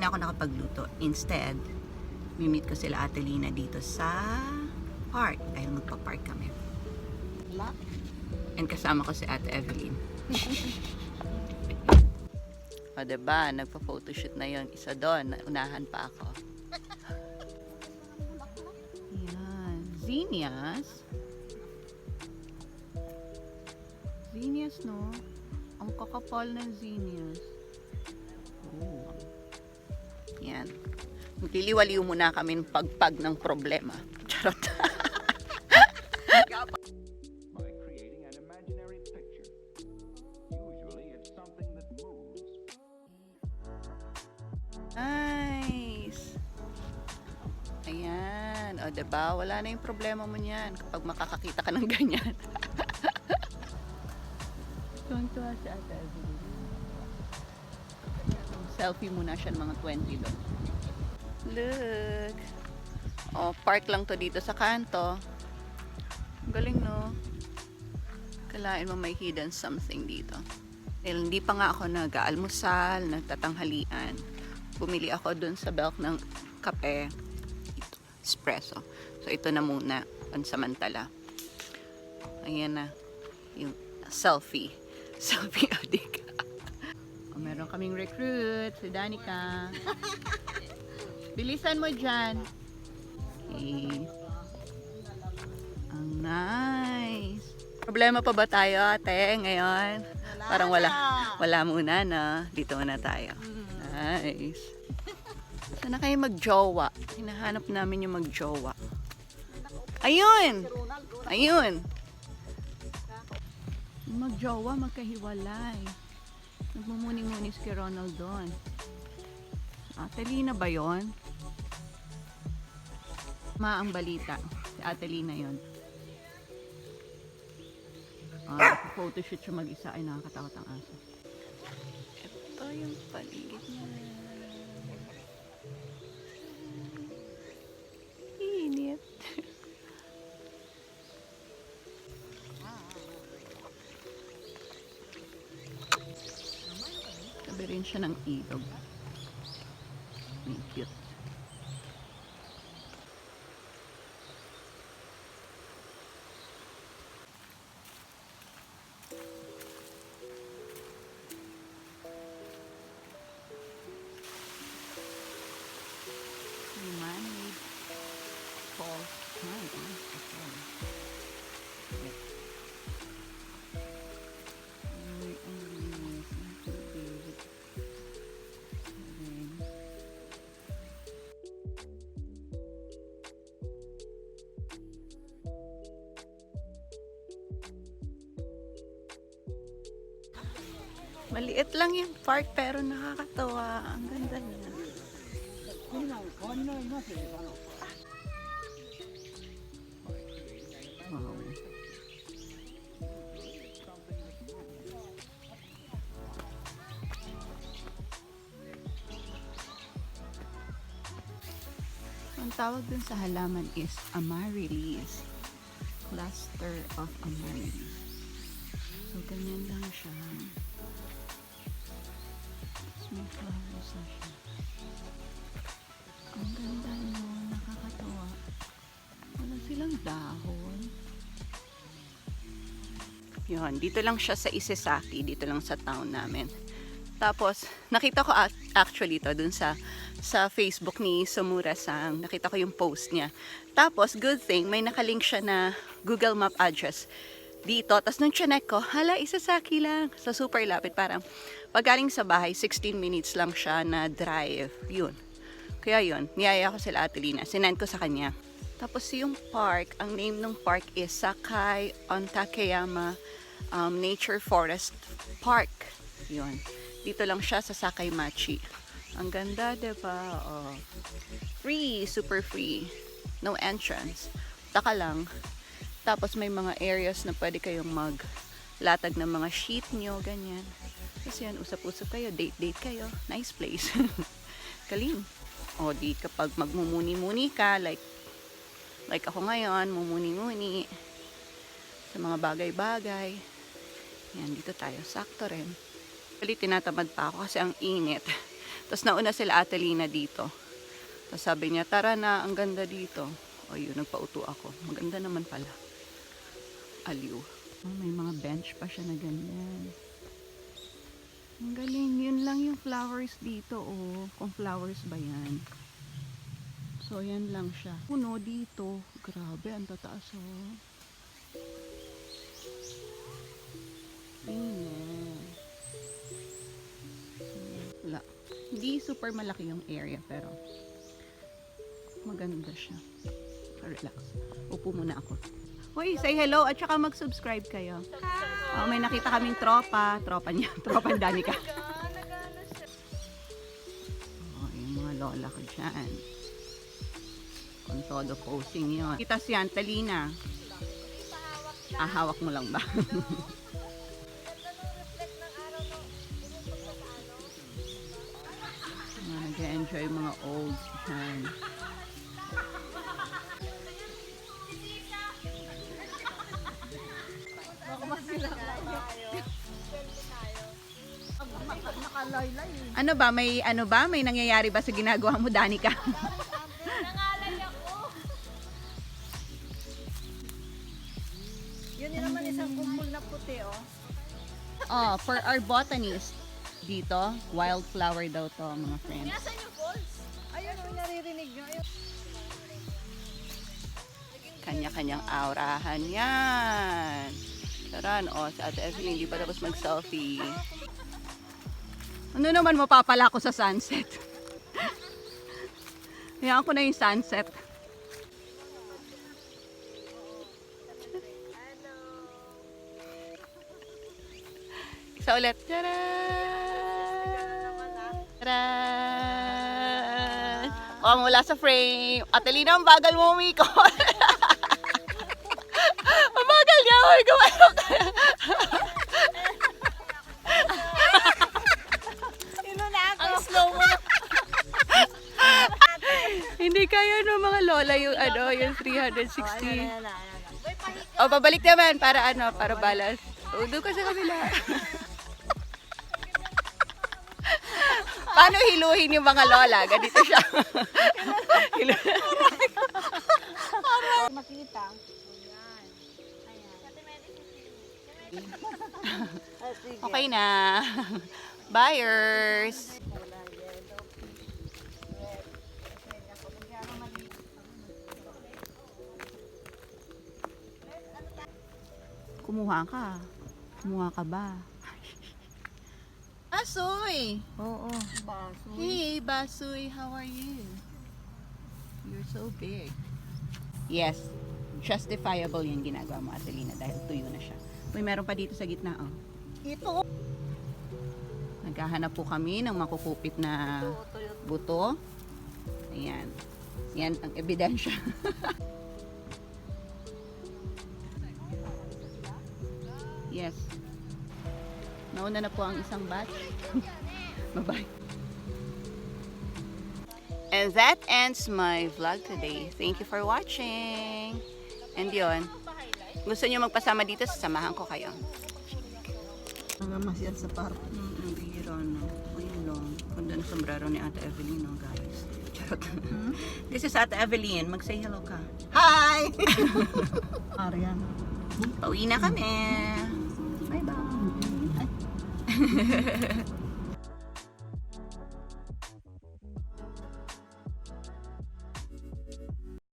na ako nakapagluto. Instead, mimit ko sila Ate Lina dito sa park. Dahil magpa-park kami. And kasama ko si Ate Evelyn. O diba, nagpa-photoshoot na yon. Isa doon, unahan pa ako. Yan. Zinnias. Zinnias, no? Ang kakapal ng zinnias. Oh. Yan. Magliliwaliw muna kami ng pagpag ng problema. Charot. By creating an imaginary picture. Usually it's something that moves. Nice. Ayan. O diba? Wala na yung problema mo niyan kapag makakakita ka ng ganyan. Tuwang-tuwa si Ate Evelyn. Selfie muna siya ng mga 20 doon. Look. Oh, park lang to dito sa kanto. Galing, no? Kalain mo may hidden something dito. Dahil hindi pa nga ako nag-aalmusal, nagtatanghalian. Bumili ako dun sa bulk ng kape. Ito, espresso. So, ito na muna. Pansamantala. Ayan na. Yung selfie. Selfie addict. Oh, meron kaming recruit. Si Danica. Bilisan mo dyan. Okay. Ang nice. Problema pa ba tayo, ate, ngayon? Parang wala muna, no? Dito muna tayo. Nice. Sana kayo magjowa? Hinahanap namin yung magjowa. Ayun! Ayun! Yung magjowa, magkahiwalay. Nagmumuni-muni si Ronal doon. Ate Lina ba yun? Ang balita. Si Ate Lina yun. Photoshoot siya mag-isa. Ay, nakakatakot ang aso. Ito yung paligid niya. Init. Sabi rin siya ng ilog. May cute. Man-made falls. My gosh, that's all. Yeah. Maliit lang yung park pero nakakatawa. Ang ganda niya. Wow. Ang tawag dun sa halaman is amaryllis. Cluster of amaryllis. So, ganyan lang siya. Tapos may flowers na siya. Ang ganda no, nakakatawa. Wala silang dahon. Yun, dito lang siya sa Isesaki, dito lang sa town namin. Tapos, nakita ko actually to dun sa Facebook ni Sumura-sang. Nakita ko yung post niya. Tapos, good thing, may nakalink siya na Google Map address dito. Tapos nung chinek ko, hala, Isesaki lang. So, super lapit. Parang, pag galing sa bahay, 16 minutes lang siya na drive. Yun. Kaya yun, niyaya ko sila Ate Lina. Sinend ko sa kanya. Tapos yung park, ang name ng park is Sakai, Ontakeyama Nature Forest Park. Yun. Dito lang siya sa Sakai Machi. Ang ganda, diba? Oh. Free, super free. No entrance. Taka lang. Tapos may mga areas na pwede kayong maglatag ng mga sheet nyo, ganyan. Kasi yan, usap-usap kayo, date-date kayo. Nice place. Kaling. O di kapag magmumuni-muni ka, like ako ngayon, mumuni-muni sa mga bagay-bagay. Yan, dito tayo. Sakto rin. Actually, tinatamad pa ako kasi ang init. Tapos nauna sila Ate Lina dito. Tapos sabi niya, tara na, ang ganda dito. O yun, nagpauto ako. Maganda naman pala. Aliw. Oh, may mga bench pa siya na ganyan. Ang galing. Yun lang yung flowers dito. Oh, kung flowers ba yan. So, yan lang siya. Puno dito. Grabe, ang tataas oh. Ayan. Wala. Hindi super malaki yung area pero maganda siya. Relax. Upo muna ako. Hoy, say hello at saka mag-subscribe kayo. Oh, may nakita kaming tropa. Tropa niya. Tropa ni Danica. Oh, yung mga lola ko dyan. Kung todo posing yun. Kita si Aunt Lina. Ah, hawak mo lang ba? Nag-enjoy mga olds dyan. Ano ba? May nangyayari ba sa ginagawa mo, Danica? Nangalay ako. Yun din naman isang kumpul na puti, oh. Oh, for our botanist dito, wildflower daw to, mga friends. Nasaan yung balls? Ayun, oh, naririnig nyo. Ayun. Kanya-kanyang aurahan yan. Taran, oh, si Ate Evelyn, hindi pa tapos mag-selfie. Ano naman mapapala ko sa sunset? Hayaan ko na yung sunset. Isa ulit. Taran! Oh, mula sa frame. Ate Lina, ang bagal mo umikot. Ang bagal niya. Uy, gumayo ka. Ang slow mo. Hindi kaya no mga lola yung yung 360. O, pabalik naman para para balance. O, doon ka sa kabila. Paano hiluhin yung mga lola? Ganito siya. Makita. Okay na. Buyers. Kumuha ka. Kumuha ka ba? Basoy! Oo. Baso. Hey, Basoy, how are you? You're so big. Yes, justifiable yung ginagawa mo, Ate Lina, dahil tuyo na siya. Uy, meron pa dito sa gitna, oh. Ito. Naghahanap po kami ng makukupit na buto. Ayan. Yan ang ebidensya. Yes. Nauna na po ang isang batch. Bye-bye. And that ends my vlog today. Thank you for watching. And yun, gusto nyo magpasama dito, sasamahan ko kayo. Nangamas yan sa park. Bihira, no? Ayun lang. Ganda na sombrero ni Ate Evelyn, no, guys. Charot. This is Ate Evelyn. Mag-say hello ka. Hi! Arian. Pauwi na kami. Bye-bye.